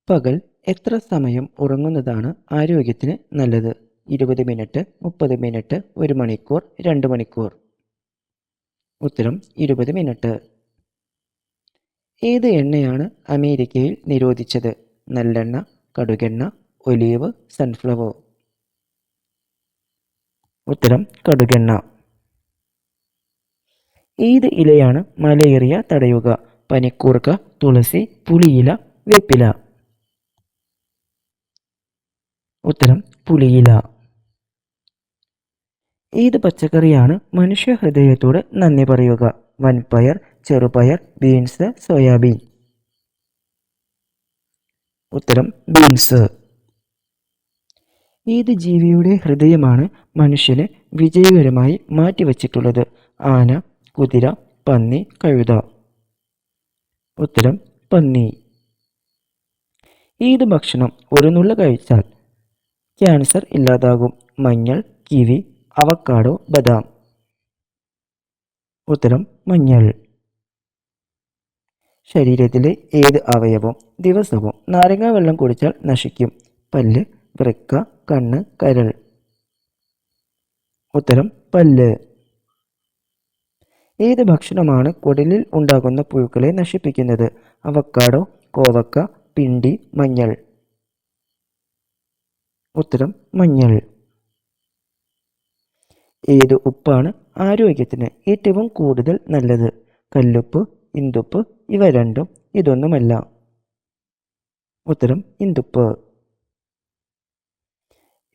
പകൽ എത്ര സമയം ഉറങ്ങുന്നതാണ് ആരോഗ്യത്തിന് നല്ലത്? 20 മിനിറ്റ്, 30 മിനിറ്റ്, 1 മണിക്കൂർ, 2 മണിക്കൂർ? ഉത്തരം 20 മിനിറ്റ്. ഏത് എണ്ണയാണ് അമേരിക്കയിൽ നിരോധിച്ചത്? നല്ലെണ്ണ, കടുകെണ്ണ, ഒലീവ്, സൺഫ്ലവർ? ഉത്തരം കടുകെണ്ണ. ഏത് ഇലയാണ് മലേറിയ തടയുക? പനിക്കൂർക്ക, തുളസി, പുളിയില, വേപ്പില? ഉത്തരം പുളിയില. ഏത് പച്ചക്കറിയാണ് മനുഷ്യ ഹൃദയത്തോട് നന്ദി പറയുക? വൻപയർ, ചെറുപയർ, ബീൻസ്, സോയാബീൻ? ഉത്തരം ബീൻസ്. ഏത് ജീവിയുടെ ഹൃദയമാണ് മനുഷ്യന് വിജയകരമായി മാറ്റിവച്ചിട്ടുള്ളത്? ആന, കുതിര, പന്നി, കഴുത? ഉത്തരം പന്നി. ഏത് ഭക്ഷണം ഒരു നുള്ള കഴിച്ചാൽ ക്യാൻസർ ഇല്ലാതാകും? മഞ്ഞൾ, കിവി, അവക്കാഡോ, ബദാം? ഉത്തരം മഞ്ഞൾ. ശരീരത്തിലെ ഏത് അവയവം ദിവസവും നാരങ്ങാ വെള്ളം കുടിച്ചാൽ നശിക്കും? പല്ല്, വൃക്ക, കണ്ണ്, കരൾ? ഉത്തരം പല്ല്. ഏത് ഭക്ഷണമാണ് കുടലിൽ ഉണ്ടാകുന്ന പുഴുക്കളെ നശിപ്പിക്കുന്നത്? അവക്കാഡോ, കോവക്ക, പിണ്ടി, മഞ്ഞൾ? ഉത്തരം മഞ്ഞൾ. ഏത് ഉപ്പാണ് ആരോഗ്യത്തിന് ഏറ്റവും കൂടുതൽ നല്ലത്? കല്ലുപ്പ്, ഇന്ദുപ്പ്, ഇവ രണ്ടും, ഇതൊന്നുമല്ല? ഉത്തരം ഇന്ദുപ്പ്.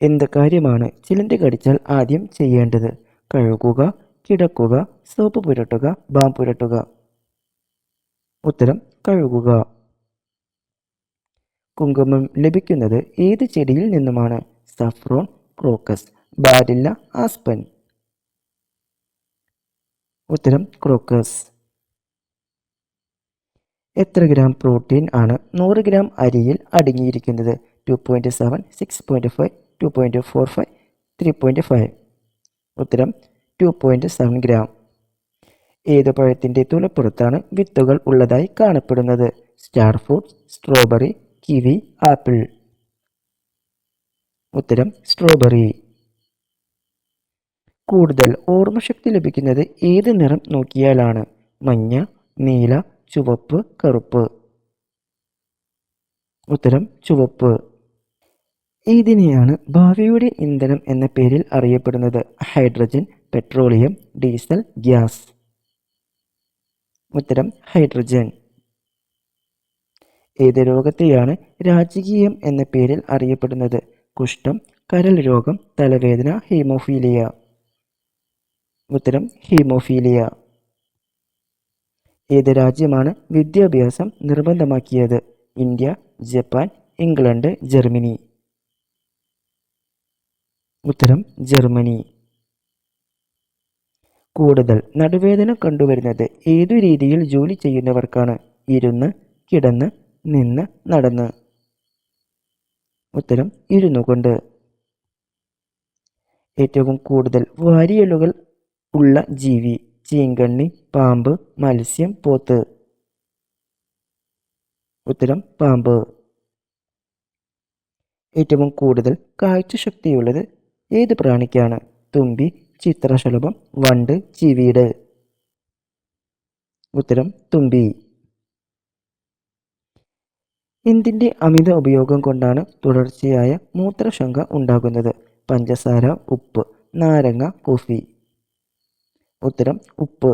എന്ത് കാര്യമാണ് ചിലന്തി കടിച്ചാൽ ആദ്യം ചെയ്യേണ്ടത്? കഴുകുക, കിടക്കുക, സോപ്പ് പുരട്ടുക, ബാം പുരട്ടുക? ഉത്തരം കഴുകുക. കുങ്കുമം ലഭിക്കുന്നത് ഏത് ചെടിയിൽ നിന്നുമാണ്? Saffron, crocus, barilla, aspen? ഉത്തരം ക്രോക്കസ്. എത്ര ഗ്രാം പ്രോട്ടീൻ ആണ് 100 ഗ്രാം അരിയിൽ അടങ്ങിയിരിക്കുന്നത്? 2.7, 6.5, 2.45, 3.5? ഉത്തരം 2.7 ഗ്രാം. ഏത് പഴത്തിൻ്റെ തുലപ്പുറത്താണ് വിത്തുകൾ ഉള്ളതായി കാണപ്പെടുന്നത്? Star fruit, strawberry, kiwi, apple? ഉത്തരം സ്ട്രോബെറി. കൂടുതൽ ഓർമ്മശക്തി ലഭിക്കുന്നത് ഏത് നിറം നോക്കിയാലാണ്? മഞ്ഞ, നീല, ചുവപ്പ്, കറുപ്പ്? ഉത്തരം ചുവപ്പ്. ഏതിനെയാണ് ഭാവിയുടെ ഇന്ധനം എന്ന പേരിൽ അറിയപ്പെടുന്നത്? Hydrogen, petroleum, diesel, gas? ഉത്തരം ഹൈഡ്രജൻ. ഏത് രോഗത്തെയാണ് രാജകീയം എന്ന പേരിൽ അറിയപ്പെടുന്നത്? കുഷ്ഠം, കരൾ രോഗം, തലവേദന, ഹീമോഫീലിയ? ഉത്തരം ഹീമോഫീലിയ. ഏത് രാജ്യമാണ് വിദ്യാഭ്യാസം നിർബന്ധമാക്കിയത്? India, Japan, England, Germany? ഉത്തരം ജർമ്മനി. കൂടുതൽ നടുവേദന കണ്ടുവരുന്നത് ഏതു രീതിയിൽ ജോലി ചെയ്യുന്നവർക്കാണ്? ഇരുന്ന്, കിടന്ന്, നിന്ന്, നടന്ന്? ഉത്തരം ഇരുന്നു കൊണ്ട്. ഏറ്റവും കൂടുതൽ വാരിയലുകൾ ഉള്ള ജീവി? ചീങ്കണ്ണി, പാമ്പ്, മത്സ്യം, പോത്ത്? ഉത്തരം പാമ്പ്. ഏറ്റവും കൂടുതൽ കാഴ്ചശക്തിയുള്ളത് ഏത് പ്രാണിക്കാണ്? തുമ്പി, ചിത്രശലഭം, വണ്ട്, ചീവീട്? ഉത്തരം തുമ്പി. എന്തിൻ്റെ അമിത ഉപയോഗം കൊണ്ടാണ് തുടർച്ചയായ മൂത്രശങ്ക ഉണ്ടാകുന്നത്? പഞ്ചസാര, ഉപ്പ്, നാരങ്ങ, കോഫി? ഉത്തരം ഉപ്പ്.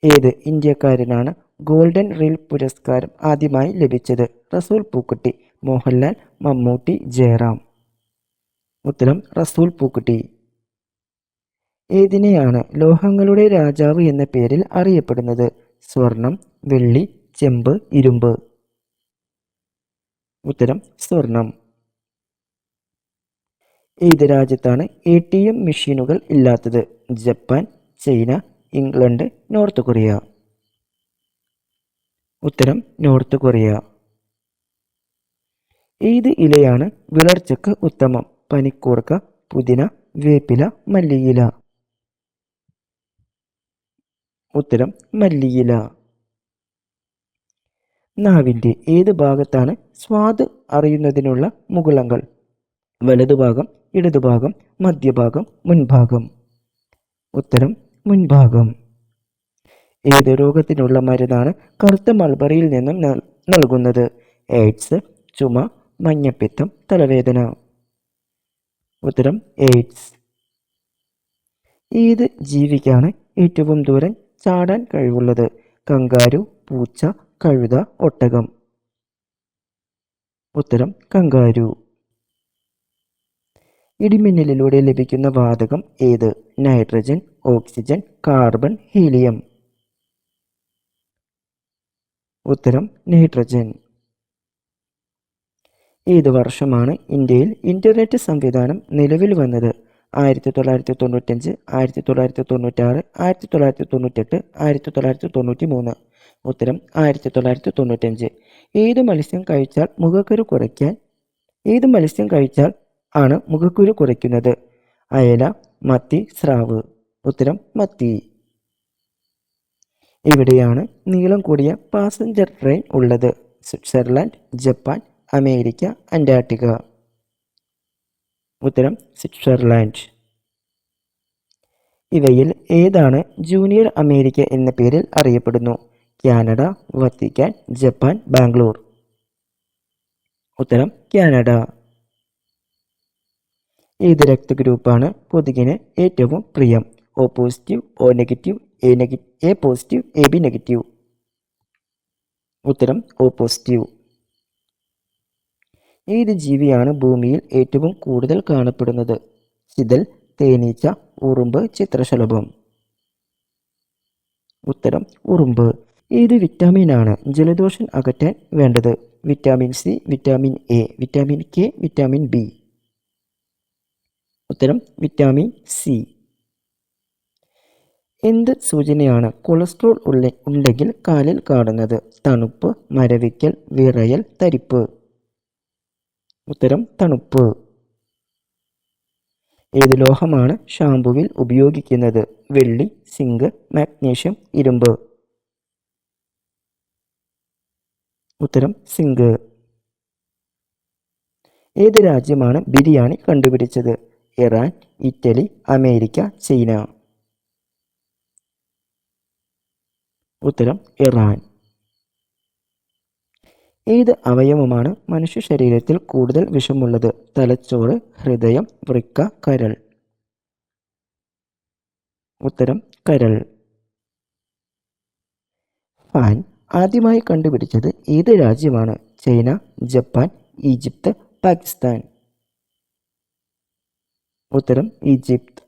ഏത് ഇന്ത്യക്കാരനാണ് ഗോൾഡൻ റീൽ പുരസ്കാരം ആദ്യമായി ലഭിച്ചത്? റസൂൽ പൂക്കുട്ടി, മോഹൻലാൽ, മമ്മൂട്ടി, ജയറാം? ഉത്തരം റസൂൽ പൂക്കുട്ടി. ഏതിനെയാണ് ലോഹങ്ങളുടെ രാജാവ് എന്ന പേരിൽ അറിയപ്പെടുന്നത്? സ്വർണം, വെള്ളി, ചെമ്പ്, ഇരുമ്പ്? ഉത്തരം സ്വർണം. ഏത് രാജ്യത്താണ് ATM മെഷീനുകൾ ഇല്ലാത്തത്? Japan, China, England, north Korea? ഉത്തരം നോർത്ത് കൊറിയ. ഏത് ഇലയാണ് വിളർച്ചയ്ക്ക് ഉത്തമം? പനിക്കൂർക്ക, പുതിന, വേപ്പില, മല്ലിയില? ഉത്തരം മല്ലിയില. നാവിൻ്റെ ഏത് ഭാഗത്താണ് സ്വാദ് അറിയുന്നതിനുള്ള മുകുളങ്ങൾ? വലതുഭാഗം, ഇടതുഭാഗം, മധ്യഭാഗം, മുൻഭാഗം? ഉത്തരം മുൻഭാഗം. ഏത് രോഗത്തിനുള്ള മരുന്നാണ് കറുത്ത മൾബറിയിൽ നിന്നും നൽകുന്നത്? എയ്ഡ്സ്, ചുമ, മഞ്ഞപ്പിത്തം, തലവേദന? ഉത്തരം എയ്ഡ്സ്. ഏത് ജീവിക്കാണ് ഏറ്റവും ദൂരം ചാടാൻ കഴിവുള്ളത്? കങ്കാരു, പൂച്ച, കഴുത, ഒട്ടകം? ഉത്തരം കങ്കാരു. ഇടിമിന്നലിലൂടെ ലഭിക്കുന്ന വാതകം ഏത്? Nitrogen, oxygen, carbon, helium? ഉത്തരം നൈട്രജൻ. ഏത് വർഷമാണ് ഇന്ത്യയിൽ ഇന്റർനെറ്റ് സംവിധാനം നിലവിൽ വന്നത്? 1995, 1996, 1998, 1993? ഉത്തരം 1995. ഏത് മത്സ്യം കഴിച്ചാൽ ആണ് മുഖക്കുരു കുറയ്ക്കുന്നത്? അയല, മത്തി, സ്രാവ്? ഉത്തരം മത്തി. എവിടെയാണ് നീളം കൂടിയ പാസഞ്ചർ ട്രെയിൻ ഉള്ളത്? Switzerland, Japan, America, Antarctica? ഉത്തരം സ്വിറ്റ്സർലാൻഡ്. ഇവയിൽ ഏതാണ് ജൂനിയർ അമേരിക്ക എന്ന പേരിൽ അറിയപ്പെടുന്നു? Canada, Vatican, Japan, Bangalore? ഉത്തരം കാനഡ. ഏത് രക്തഗ്രൂപ്പാണ് കൊതുകിന് ഏറ്റവും പ്രിയം? O positive, O negative, A positive, AB negative? ഉത്തരം O പോസിറ്റീവ്. ഏത് ജീവിയാണ് ഭൂമിയിൽ ഏറ്റവും കൂടുതൽ കാണപ്പെടുന്നത്? ചിതൽ, തേനീച്ച, ഉറുമ്പ്, ചിത്രശലഭം? ഉത്തരം ഉറുമ്പ്. ഏത് വിറ്റാമിനാണ് ജലദോഷം അകറ്റാൻ വേണ്ടത്? Vitamin C, vitamin A, vitamin K, vitamin B? ഉത്തരം വിറ്റാമിൻ സി. എന്ത് സൂചനയാണ് കൊളസ്ട്രോൾ ഉണ്ടെങ്കിൽ കാലിൽ കാണുന്നത്? തണുപ്പ്, മരവിക്കൽ, വിറയൽ, തരിപ്പ്? ഉത്തരം തണുപ്പ്. ഏത് ലോഹമാണ് ഷാംപൂവിൽ ഉപയോഗിക്കുന്നത്? വെള്ളി, സിങ്ക്, മാഗ്നീഷ്യം, ഇരുമ്പ്? ഉത്തരം സിങ്ക്. ഏത് രാജ്യമാണ് ബിരിയാണി കണ്ടുപിടിച്ചത്? Iran, Italy, America, China? ഉത്തരം ഇറാൻ. ഏത് അവയവമാണ് മനുഷ്യ ശരീരത്തിൽ കൂടുതൽ വിഷമുള്ളത്? തലച്ചോറ്, ഹൃദയം, വൃക്ക, കരൾ? ഉത്തരം കരൾ. ഫാൻ ആദ്യമായി കണ്ടുപിടിച്ചത് ഏത് രാജ്യമാണ്? China, Japan, Egypt, Pakistan? ഉത്തരം ഈജിപ്ത്.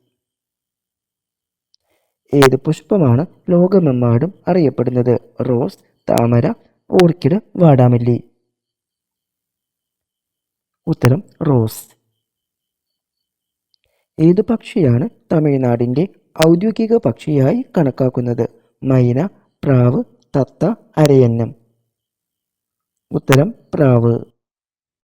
ഏത് പുഷ്പമാണ് ലോകമെമ്പാടും അറിയപ്പെടുന്നത്? റോസ്, താമര, ഓർക്കിഡ്, വാടാമല്ലി? ഉത്തരം റോസ്. ഏത് പക്ഷിയാണ് തമിഴ്നാടിൻ്റെ ഔദ്യോഗിക പക്ഷിയായി കണക്കാക്കുന്നത്? മൈന, പ്രാവ്, തത്ത, അരയന്നം? ഉത്തരം പ്രാവ്.